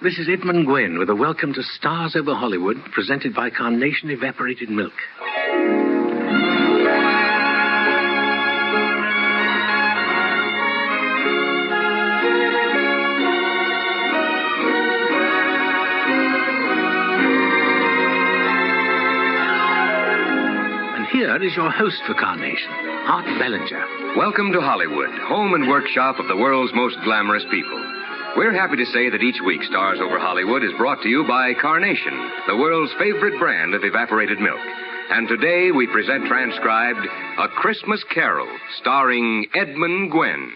This is Edmund Gwenn with a welcome to Stars Over Hollywood, presented by Carnation Evaporated Milk. And here is your host for Carnation, Art Bellinger. Welcome to Hollywood, home and workshop of the world's most glamorous people. We're happy to say that each week Stars Over Hollywood is brought to you by Carnation, the world's favorite brand of evaporated milk. And today we present transcribed A Christmas Carol, starring Edmund Gwenn.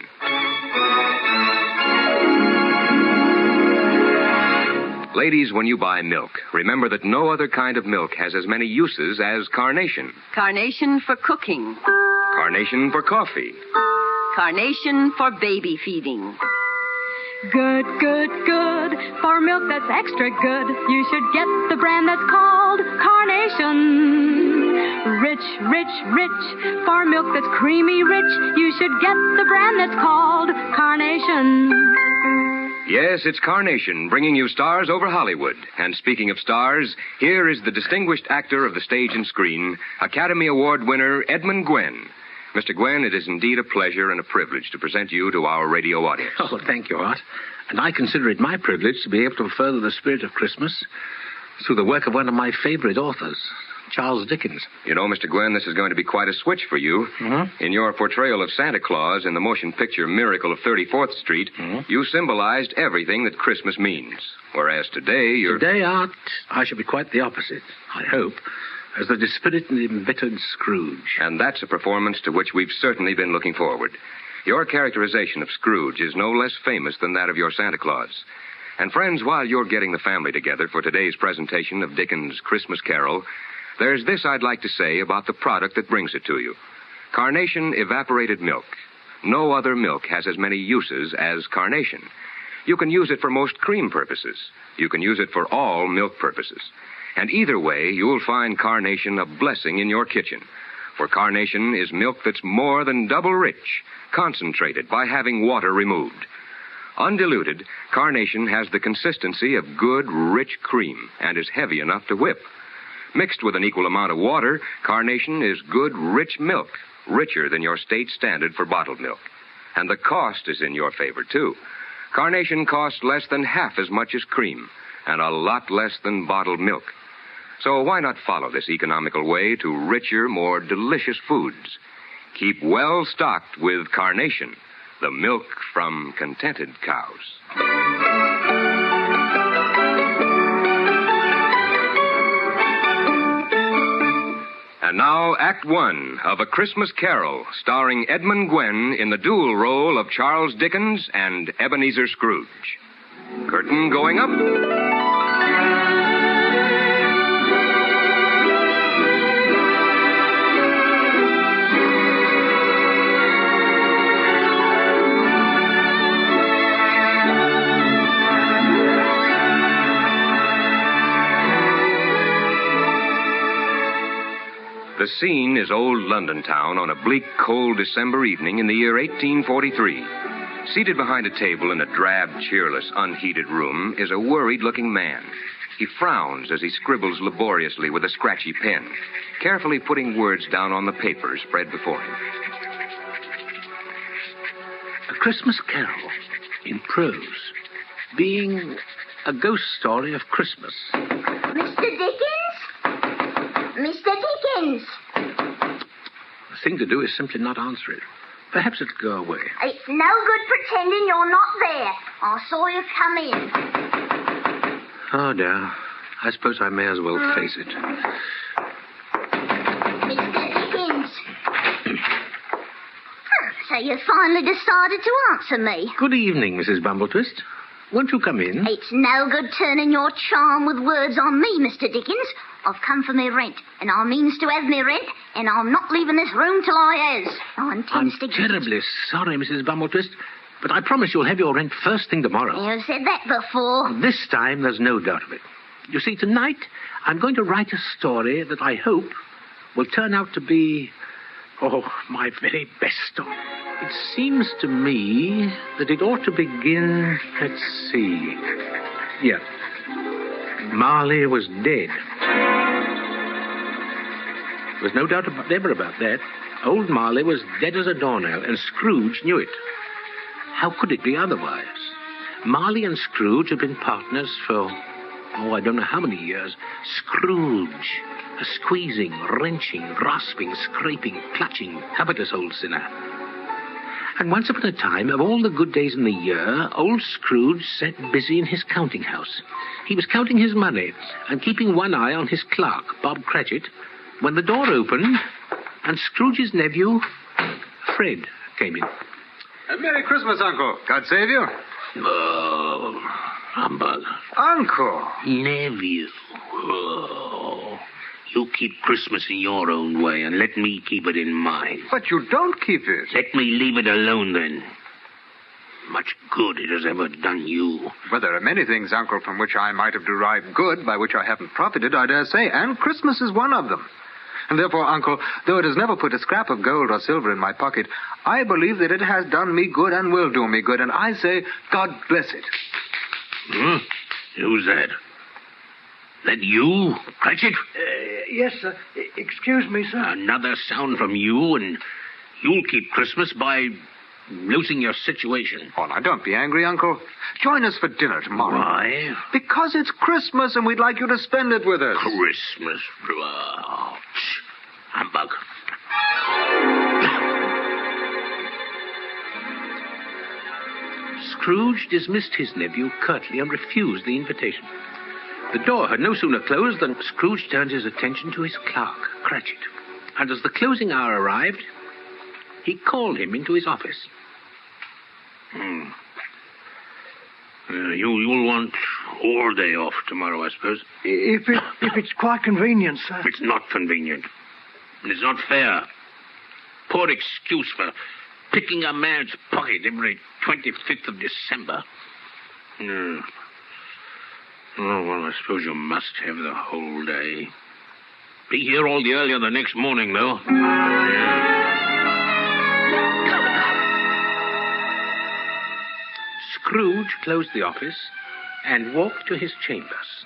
Ladies, when you buy milk, remember that no other kind of milk has as many uses as Carnation. Carnation for cooking. Carnation for coffee. Carnation for baby feeding. Good, good, good. For milk that's extra good, you should get the brand that's called Carnation. Rich, rich, rich. For milk that's creamy rich, you should get the brand that's called Carnation. Yes, it's Carnation, bringing you Stars Over Hollywood. And speaking of stars, here is the distinguished actor of the stage and screen, Academy Award winner Edmund Gwenn. Mr. Gwenn, it is indeed a pleasure and a privilege to present you to our radio audience. Oh, thank you, Art. And I consider it my privilege to be able to further the spirit of Christmas through the work of one of my favorite authors, Charles Dickens. You know, Mr. Gwenn, this is going to be quite a switch for you. Mm-hmm. In your portrayal of Santa Claus in the motion picture Miracle of 34th Street, you symbolized everything that Christmas means. Whereas today, you're... Today, Art, I shall be quite the opposite, I hope, as the dispirited and embittered Scrooge. And that's a performance to which we've certainly been looking forward. Your characterization of Scrooge is no less famous than that of your Santa Claus. And friends, while you're getting the family together for today's presentation of Dickens' Christmas Carol, there's this I'd like to say about the product that brings it to you. Carnation Evaporated Milk. No other milk has as many uses as Carnation. You can use it for most cream purposes. You can use it for all milk purposes. And either way, you'll find Carnation a blessing in your kitchen. For Carnation is milk that's more than double rich, concentrated by having water removed. Undiluted, Carnation has the consistency of good, rich cream and is heavy enough to whip. Mixed with an equal amount of water, Carnation is good, rich milk, richer than your state standard for bottled milk. And the cost is in your favor, too. Carnation costs less than half as much as cream, and a lot less than bottled milk. So why not follow this economical way to richer, more delicious foods? Keep well stocked with Carnation, the milk from contented cows. And now, Act One of A Christmas Carol, starring Edmund Gwenn in the dual role of Charles Dickens and Ebenezer Scrooge. Curtain going up. The scene is old London town on a bleak, cold December evening in the year 1843. Seated behind a table in a drab, cheerless, unheated room is a worried-looking man. He frowns as he scribbles laboriously with a scratchy pen, carefully putting words down on the paper spread before him. A Christmas Carol, in prose, being a ghost story of Christmas. Mr. Dickens? Mr. Dickens! The thing to do is simply not answer it. Perhaps it'll go away. It's no good pretending you're not there. I saw you come in. Oh, dear. I suppose I may as well face it. Mr. Dickens. So you finally decided to answer me. Good evening, Mrs. Bumbletwist. Won't you come in? It's no good turning your charm with words on me, Mr. Dickens. I've come for me rent, and I means to have me rent, and I'm not leaving this room till I has. I intends to get terribly sorry, Mrs. Bumbletwist, but I promise you'll have your rent first thing tomorrow. You've said that before. This time, there's no doubt of it. You see, tonight, I'm going to write a story that I hope will turn out to be, my very best story. It seems to me that it ought to begin, let's see. Yeah. Marley was dead. There was no doubt ever about that. Old Marley was dead as a doornail, and Scrooge knew it. How could it be otherwise? Marley and Scrooge had been partners for, I don't know how many years. Scrooge, a squeezing, wrenching, grasping, scraping, clutching, covetous old sinner. And once upon a time, of all the good days in the year, old Scrooge sat busy in his counting house. He was counting his money and keeping one eye on his clerk, Bob Cratchit, when the door opened and Scrooge's nephew, Fred, came in. Merry Christmas, Uncle. God save you. Oh, humbug. Uncle. Nephew. Oh, you keep Christmas in your own way and let me keep it in mine. But you don't keep it. Let me leave it alone, then. Much good it has ever done you. Well, there are many things, Uncle, from which I might have derived good, by which I haven't profited, I dare say, and Christmas is one of them. And therefore, Uncle, though it has never put a scrap of gold or silver in my pocket, I believe that it has done me good and will do me good, and I say, God bless it. Who's that? That you, Cratchit? Yes, sir. Excuse me, sir. Another sound from you, and you'll keep Christmas by losing your situation. Oh, now, don't be angry, Uncle. Join us for dinner tomorrow. Why? Because it's Christmas, and we'd like you to spend it with us. Christmas. Humbug. Scrooge dismissed his nephew curtly and refused the invitation. The door had no sooner closed than Scrooge turned his attention to his clerk, Cratchit. And as the closing hour arrived, he called him into his office. You'll want all day off tomorrow, I suppose. If it's quite convenient, sir. It's not convenient. It's not fair. Poor excuse for picking a man's pocket every 25th of December. Oh, well, I suppose you must have the whole day. Be here all the earlier the next morning, though. Scrooge closed the office and walked to his chambers.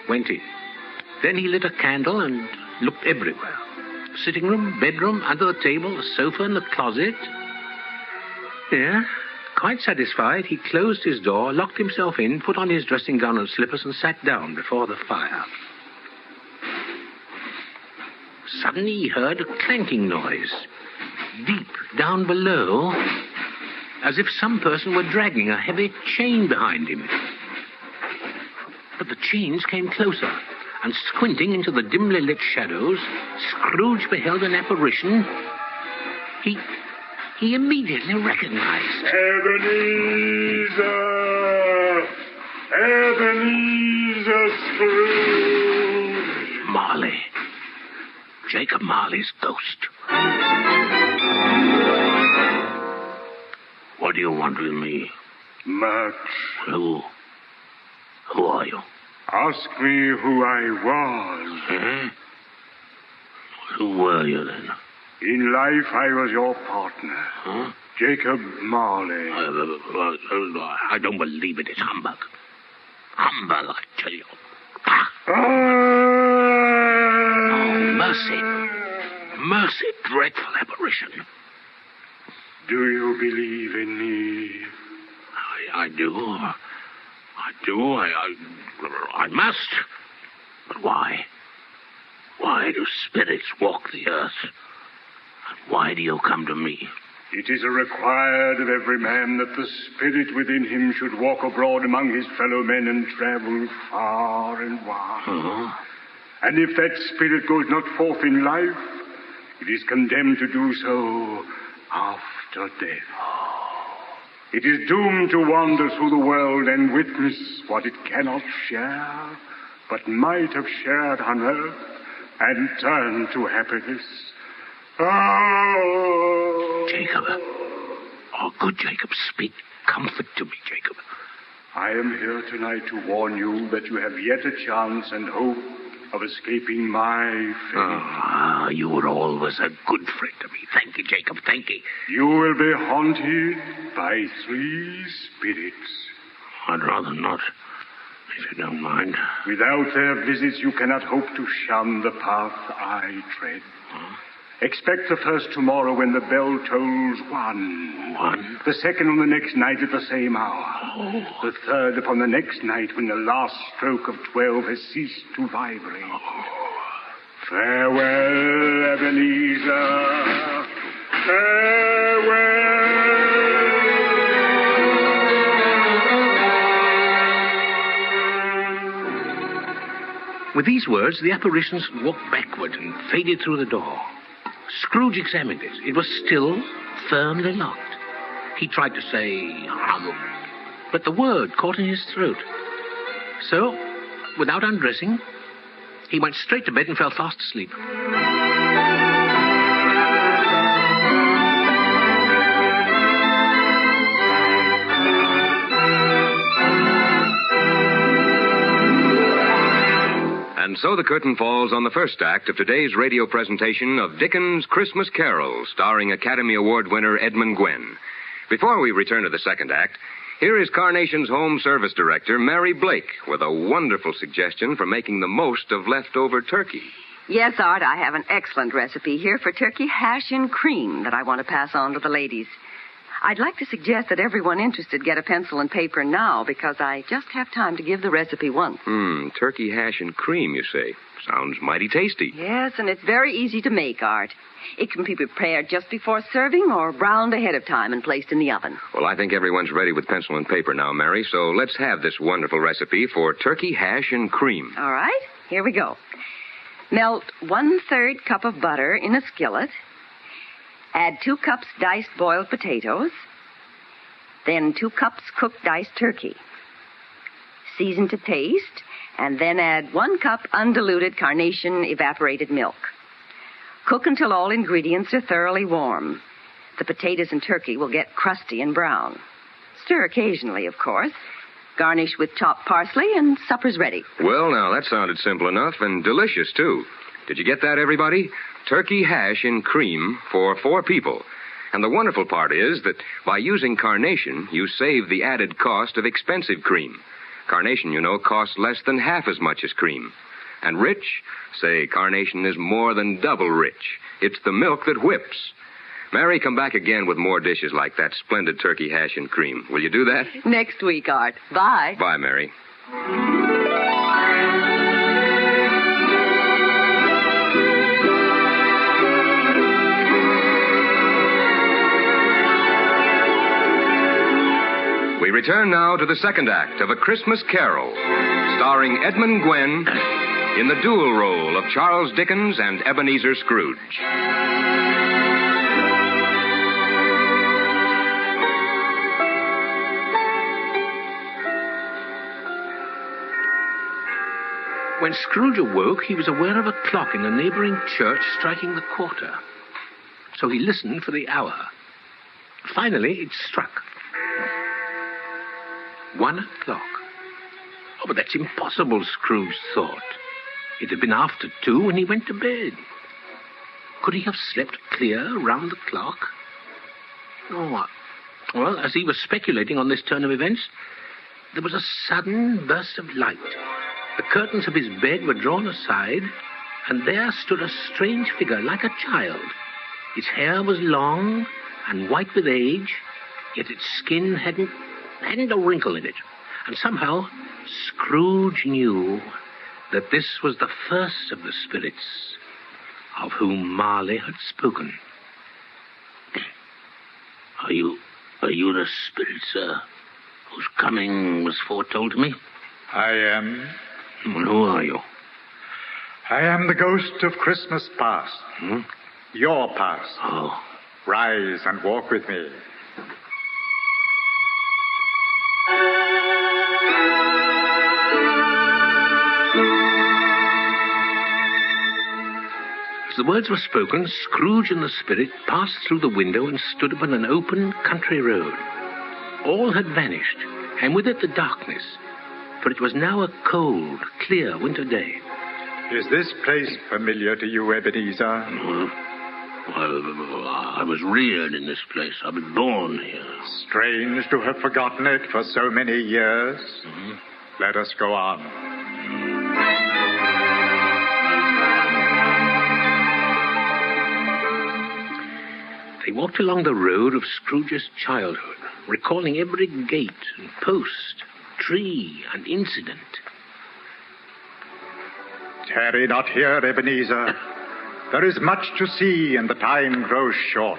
Went in. Then he lit a candle and looked everywhere. Sitting room, bedroom, under the table, the sofa, and the closet. Yeah, quite satisfied, he closed his door, locked himself in, put on his dressing gown and slippers, and sat down before the fire. Suddenly he heard a clanking noise, deep down below, as if some person were dragging a heavy chain behind him. But the chains came closer, and squinting into the dimly lit shadows, Scrooge beheld an apparition he immediately recognized. Ebenezer Scrooge! Marley. Jacob Marley's ghost. What do you want with me? Much. Who are you? Ask me who I was. Huh? Who were you, then? In life, I was your partner. Huh? Jacob Marley. I don't believe it. It's humbug. Humbug, I tell you. Oh, mercy. Mercy, dreadful apparition. Do you believe in me? I do. I must. But why? Why do spirits walk the earth? And why do you come to me? It is required of every man that the spirit within him should walk abroad among his fellow men and travel far and wide. Uh-huh. And if that spirit goes not forth in life, it is condemned to do so after death. It is doomed to wander through the world and witness what it cannot share, but might have shared on earth, and turn to happiness. Oh! Jacob. Oh, good Jacob, speak comfort to me, Jacob. I am here tonight to warn you that you have yet a chance and hope of escaping my fate. Ah, you were always a good friend to me. Thank you, Jacob, thank you. You will be haunted by 3 spirits. I'd rather not, if you don't mind. Without their visits, you cannot hope to shun the path I tread. Expect the first tomorrow when the bell tolls 1. 1? The second on the next night at the same hour. The third upon the next night when the last stroke of 12 has ceased to vibrate. Farewell, Ebenezer. Farewell. With these words, the apparitions walked backward and faded through the door. Scrooge examined it. It was still firmly locked. He tried to say, hum, but the word caught in his throat. So, without undressing, he went straight to bed and fell fast asleep. And so the curtain falls on the first act of today's radio presentation of Dickens' Christmas Carol, starring Academy Award winner Edmund Gwenn. Before we return to the second act, here is Carnation's Home Service Director, Mary Blake, with a wonderful suggestion for making the most of leftover turkey. Yes, Art, I have an excellent recipe here for turkey hash and cream that I want to pass on to the ladies. I'd like to suggest that everyone interested get a pencil and paper now because I just have time to give the recipe once. Turkey hash and cream, you say. Sounds mighty tasty. Yes, and it's very easy to make, Art. It can be prepared just before serving or browned ahead of time and placed in the oven. Well, I think everyone's ready with pencil and paper now, Mary, so let's have this wonderful recipe for turkey hash and cream. All right, here we go. Melt 1/3 cup of butter in a skillet. Add 2 cups diced boiled potatoes. Then 2 cups cooked diced turkey. Season to taste, and then add 1 cup undiluted Carnation evaporated milk. Cook until all ingredients are thoroughly warm. The potatoes and turkey will get crusty and brown. Stir occasionally, of course. Garnish with chopped parsley, and supper's ready. Well, now, that sounded simple enough and delicious, too. Did you get that, everybody? Turkey hash and cream for 4 people. And the wonderful part is that by using Carnation, you save the added cost of expensive cream. Carnation, you know, costs less than half as much as cream. And rich? Say, Carnation is more than double rich. It's the milk that whips. Mary, come back again with more dishes like that splendid turkey hash and cream. Will you do that? Next week, Art. Bye. Bye, Mary. We return now to the second act of A Christmas Carol, starring Edmund Gwenn in the dual role of Charles Dickens and Ebenezer Scrooge. When Scrooge awoke, he was aware of a clock in a neighboring church striking the quarter. So he listened for the hour. Finally, it struck. 1 o'clock. Oh, but that's impossible, Scrooge thought. It had been after 2 when he went to bed. Could he have slept clear round the clock? Oh, well, as he was speculating on this turn of events, there was a sudden burst of light. The curtains of his bed were drawn aside, and there stood a strange figure like a child. Its hair was long and white with age, yet its skin hadn't a wrinkle in it. And somehow, Scrooge knew that this was the first of the spirits of whom Marley had spoken. Are you the spirit, sir, whose coming was foretold to me? I am. Well, who are you? I am the ghost of Christmas past. Your past. Oh. Rise and walk with me. As the words were spoken, Scrooge and the spirit passed through the window and stood upon an open country road. All had vanished, and with it the darkness, for it was now a cold, clear winter day. Is this place familiar to you, Ebenezer? Well, I was reared in this place. I was born here. Strange to have forgotten it for so many years. Mm-hmm. Let us go on. They walked along the road of Scrooge's childhood, recalling every gate and post, tree and incident. Tarry not here, Ebenezer. There is much to see, and the time grows short.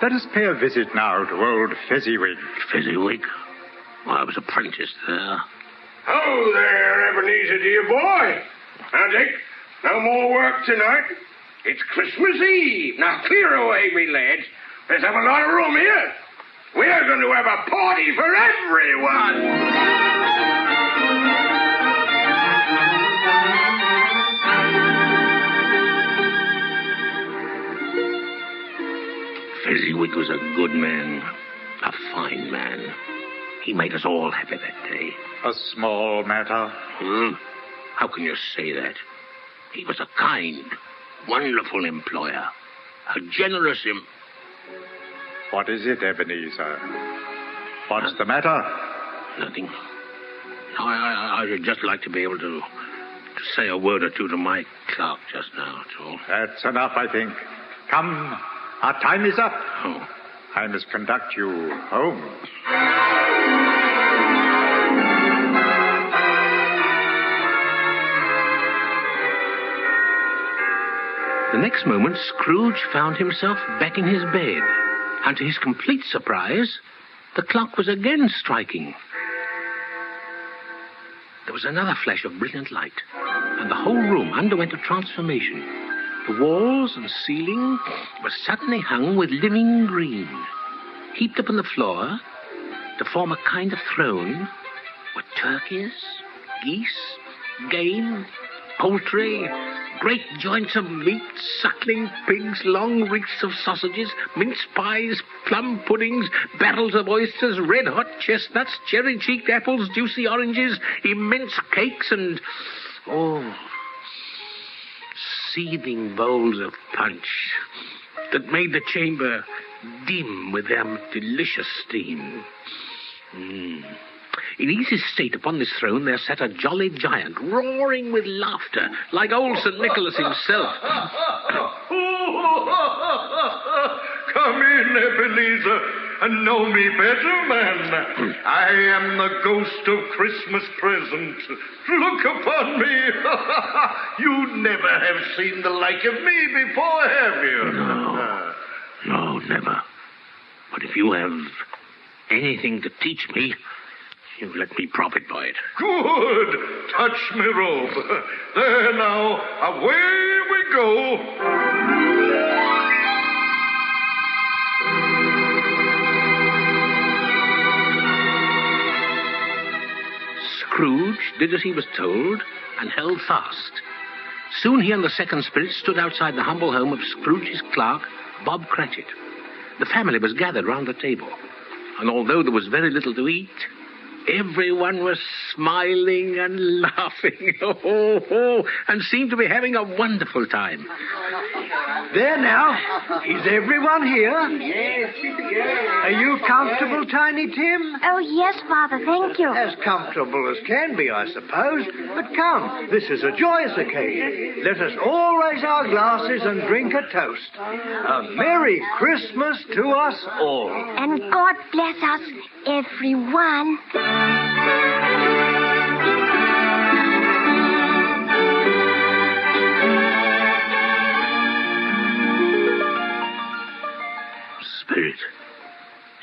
Let us pay a visit now to old Fezziwig. Fezziwig? Well, I was apprenticed there. Oh, there, Ebenezer, dear boy. Now, Dick, no more work tonight. It's Christmas Eve. Now, clear away, me lads. There's a lot of room here. We're going to have a party for everyone. Fezziwig was a good man, a fine man. He made us all happy that day. A small matter. How can you say that? He was a kind, wonderful employer. A generous What is it, Ebenezer? What's the matter? Nothing. I'd just like to be able to say a word or two to my clerk just now, that's all. That's enough, I think. Come, our time is up. Oh. I must conduct you home. The next moment, Scrooge found himself back in his bed. And to his complete surprise, the clock was again striking. There was another flash of brilliant light, and the whole room underwent a transformation. The walls and ceiling were suddenly hung with living green. Heaped up on the floor, to form a kind of throne, were turkeys, geese, game, poultry, great joints of meat, suckling pigs, long wreaths of sausages, mince pies, plum puddings, barrels of oysters, red-hot chestnuts, cherry-cheeked apples, juicy oranges, immense cakes, and, seething bowls of punch that made the chamber dim with their delicious steam. In easy state upon this throne there sat a jolly giant, roaring with laughter, like old St. Nicholas himself. Come in, Ebenezer, and know me better, man. I am the ghost of Christmas present. Look upon me. You never have seen the like of me before, have you? No, never. But if you have anything to teach me, you let me profit by it. Good. Touch me robe. There now, away we go. Scrooge did as he was told and held fast. Soon he and the second spirit stood outside the humble home of Scrooge's clerk, Bob Cratchit. The family was gathered round the table, and although there was very little to eat, everyone was smiling and laughing, and seemed to be having a wonderful time. There now. Is everyone here? Yes. Are you comfortable, Tiny Tim? Oh, yes, Father, thank you. As comfortable as can be, I suppose. But come, this is a joyous occasion. Let us all raise our glasses and drink a toast. A Merry Christmas to us all. And God bless us, everyone.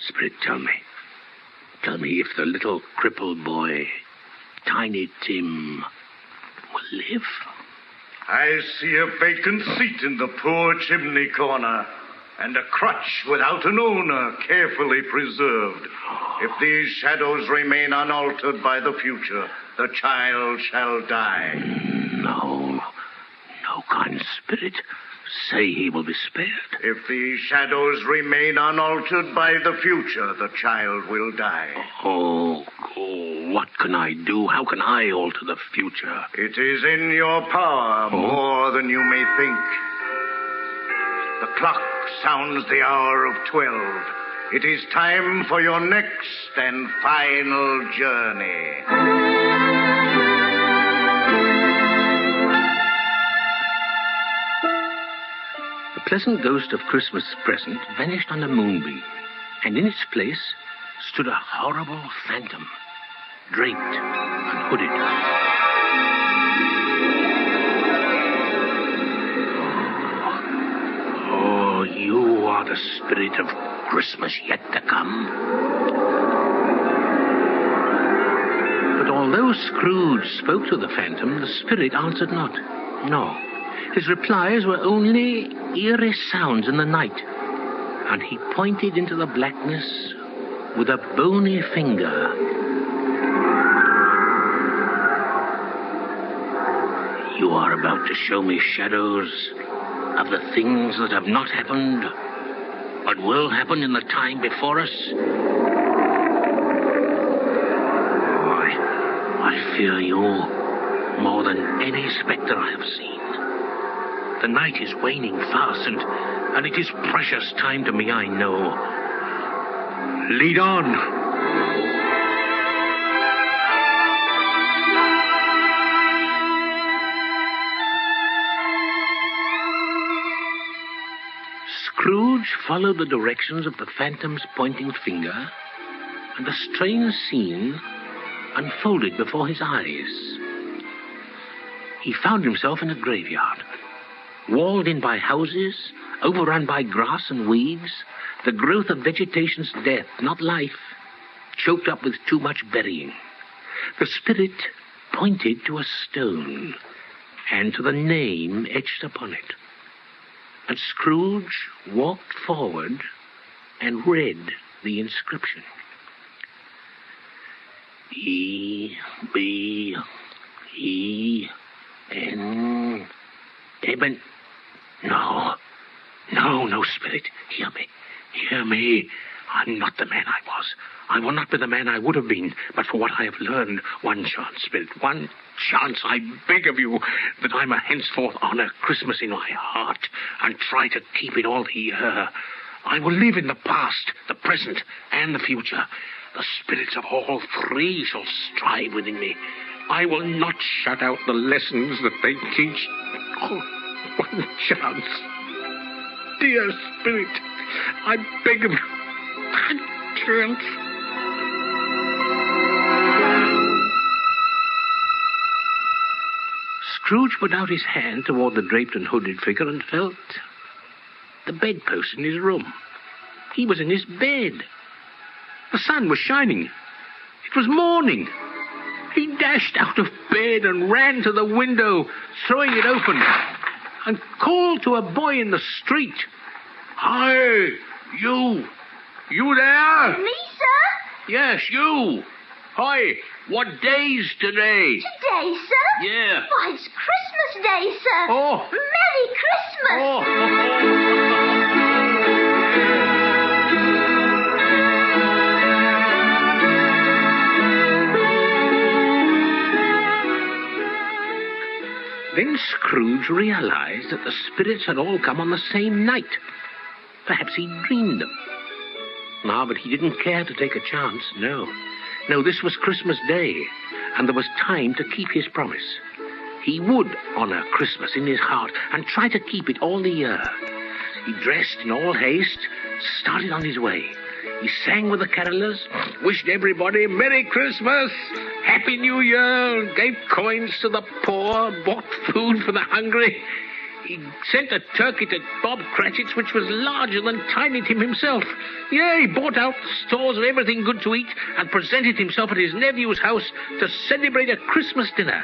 Spirit, tell me if the little crippled boy, Tiny Tim, will live. I see a vacant seat in the poor chimney corner, and a crutch without an owner carefully preserved. If these shadows remain unaltered by the future, the child shall die. No, kind spirit. Say he will be spared. If these shadows remain unaltered by the future, the child will die. Oh, what can I do? How can I alter the future? It is in your power more than you may think. The clock sounds the hour of 12. It is time for your next and final journey. The pleasant ghost of Christmas present vanished on a moonbeam, and in its place stood a horrible phantom, draped and hooded. Oh, you are the spirit of Christmas yet to come. But although Scrooge spoke to the phantom, the spirit answered not. No. His replies were only eerie sounds in the night, and he pointed into the blackness with a bony finger. You are about to show me shadows of the things that have not happened, but will happen in the time before us. Oh, I fear you more than any spectre I have seen. The night is waning fast, and it is precious time to me, I know. Lead on. Scrooge followed the directions of the phantom's pointing finger, and a strange scene unfolded before his eyes. He found himself in a graveyard, walled in by houses, overrun by grass and weeds, the growth of vegetation's death, not life, choked up with too much burying. The spirit pointed to a stone and to the name etched upon it. And Scrooge walked forward and read the inscription. E-B-E-N... Eben... No, spirit. Hear me. I'm not the man I was. I will not be the man I would have been, but for what I have learned. One chance, spirit. One chance, I beg of you, that I may henceforth honor Christmas in my heart and try to keep it all the year. I will live in the past, the present, and the future. The spirits of all three shall strive within me. I will not shut out the lessons that they teach. Oh, one chance. Dear spirit, I beg of you, one chance. Scrooge put out his hand toward the draped and hooded figure and felt the bedpost in his room. He was in his bed. The sun was shining. It was morning. He dashed out of bed and ran to the window, throwing it open, and called to a boy in the street. Hi, you. You there? Me, sir? Yes, you. Hi, what day's today? Today, sir? Yeah. Why, it's Christmas Day, sir. Oh. Merry Christmas. Oh. Then Scrooge realized that the spirits had all come on the same night. Perhaps he dreamed them. No, but he didn't care to take a chance, no. No, this was Christmas Day, and there was time to keep his promise. He would honor Christmas in his heart and try to keep it all the year. He dressed in all haste, started on his way. He sang with the carolers, wished everybody Merry Christmas, Happy New Year, gave coins to the poor, bought food for the hungry. He sent a turkey to Bob Cratchit's, which was larger than Tiny Tim himself. Yeah, he bought out stores of everything good to eat and presented himself at his nephew's house to celebrate a Christmas dinner.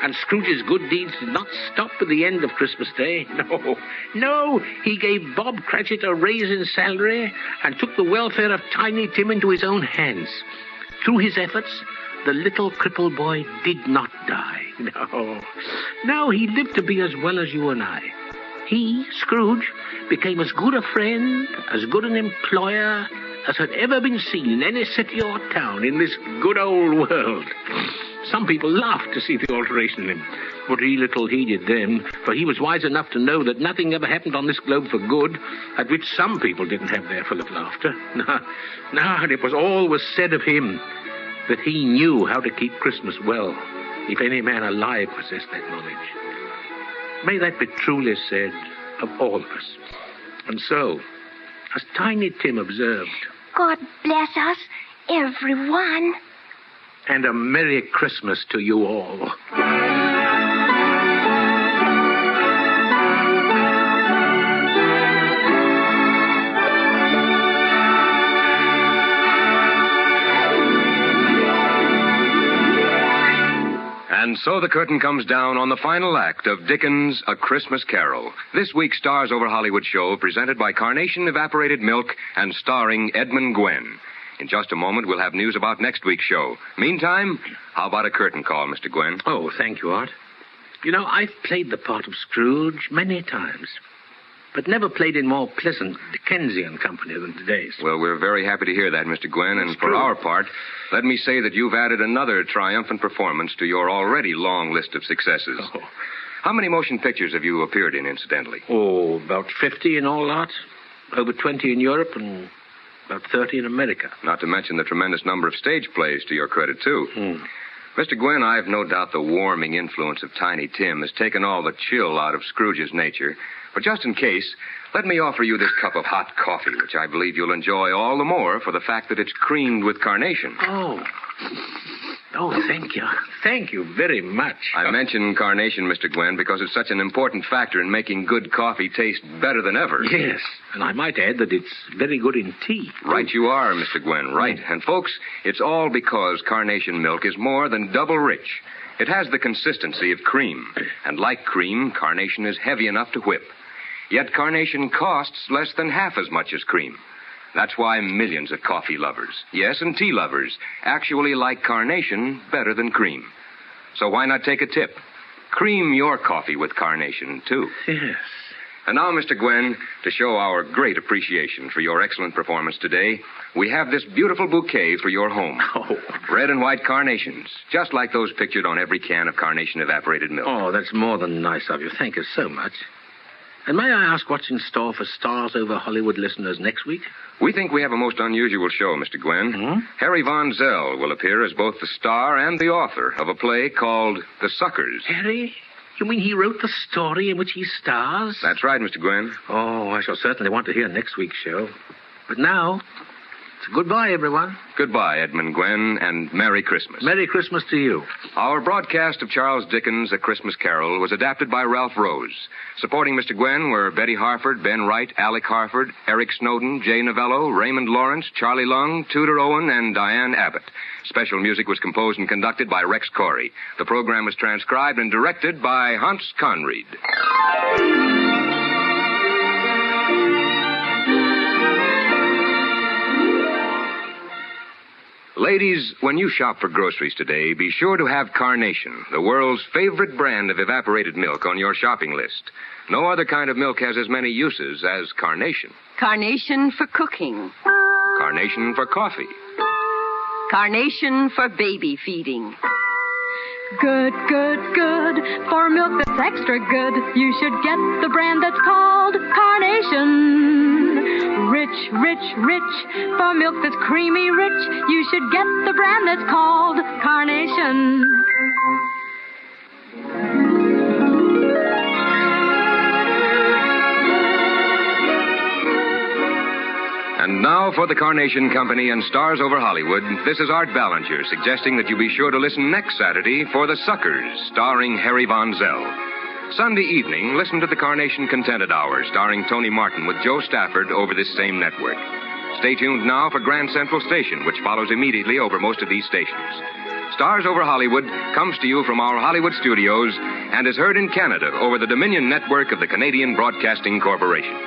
And Scrooge's good deeds did not stop at the end of Christmas Day. No, he gave Bob Cratchit a raise in salary and took the welfare of Tiny Tim into his own hands. Through his efforts, the little crippled boy did not die. No, he lived to be as well as you and I. He, Scrooge, became as good a friend, as good an employer as had ever been seen in any city or town in this good old world. Some people laughed to see the alteration in him. But he little heeded them, for he was wise enough to know that nothing ever happened on this globe for good, at which some people didn't have their fill of laughter. No, and it was always said of him that he knew how to keep Christmas well, if any man alive possessed that knowledge. May that be truly said of all of us. And so, as Tiny Tim observed, God bless us, everyone. and a Merry Christmas to you all. And so the curtain comes down on the final act of Dickens' A Christmas Carol. This week's Stars Over Hollywood show presented by Carnation Evaporated Milk and starring Edmund Gwenn. In just a moment, we'll have news about next week's show. Meantime, how about a curtain call, Mr. Gwenn? Oh, thank you, Art. You know, I've played the part of Scrooge many times, but never played in more pleasant Dickensian company than today's. Well, we're very happy to hear that, Mr. Gwenn, and for our part, let me say that you've added another triumphant performance to your already long list of successes. Oh. How many motion pictures have you appeared in, incidentally? Oh, about 50 in all, Art. Over 20 in Europe and about 30 in America. Not to mention the tremendous number of stage plays to your credit, too. Mr. Gwenn, I've no doubt the warming influence of Tiny Tim has taken all the chill out of Scrooge's nature. But just in case, let me offer you this cup of hot coffee, which I believe you'll enjoy all the more for the fact that it's creamed with carnation. Oh, thank you. Thank you very much. I mention carnation, Mr. Gwenn, because it's such an important factor in making good coffee taste better than ever. Yes, and I might add that it's very good in tea. Right you are, Mr. Gwenn, right. And folks, it's all because carnation milk is more than double rich. It has the consistency of cream, and like cream, carnation is heavy enough to whip. Yet carnation costs less than half as much as cream. That's why millions of coffee lovers, yes, and tea lovers, actually like carnation better than cream. So why not take a tip? Cream your coffee with carnation, too. Yes. And now, Mr. Gwenn, to show our great appreciation for your excellent performance today, we have this beautiful bouquet for your home. Oh. Red and white carnations, just like those pictured on every can of Carnation Evaporated Milk. Oh, that's more than nice of you. Thank you so much. And may I ask what's in store for Stars Over Hollywood listeners next week? We think we have a most unusual show, Mr. Gwenn. Harry Von Zell will appear as both the star and the author of a play called The Suckers. Harry? You mean he wrote the story in which he stars? That's right, Mr. Gwenn. Oh, I shall certainly want to hear next week's show. But now, goodbye, everyone. Goodbye, Edmund Gwenn, and Merry Christmas. Merry Christmas to you. Our broadcast of Charles Dickens' A Christmas Carol was adapted by Ralph Rose. Supporting Mr. Gwenn were Betty Harford, Ben Wright, Alec Harford, Eric Snowden, Jay Novello, Raymond Lawrence, Charlie Lung, Tudor Owen, and Diane Abbott. Special music was composed and conducted by Rex Corey. The program was transcribed and directed by Hans Conried. Ladies, when you shop for groceries today, be sure to have Carnation, the world's favorite brand of evaporated milk, on your shopping list. No other kind of milk has as many uses as Carnation. Carnation for cooking. Carnation for coffee. Carnation for baby feeding. Good, good, good. For milk that's extra good, you should get the brand that's called Carnation. Rich, rich, rich. For milk that's creamy rich, you should get the brand that's called Carnation. And now for the Carnation Company and Stars Over Hollywood, this is Art Ballinger suggesting that you be sure to listen next Saturday for The Suckers, starring Harry Von Zell. Sunday evening, listen to the Carnation Contented Hour, starring Tony Martin with Joe Stafford over this same network. Stay tuned now for Grand Central Station, which follows immediately over most of these stations. Stars Over Hollywood comes to you from our Hollywood studios and is heard in Canada over the Dominion Network of the Canadian Broadcasting Corporation.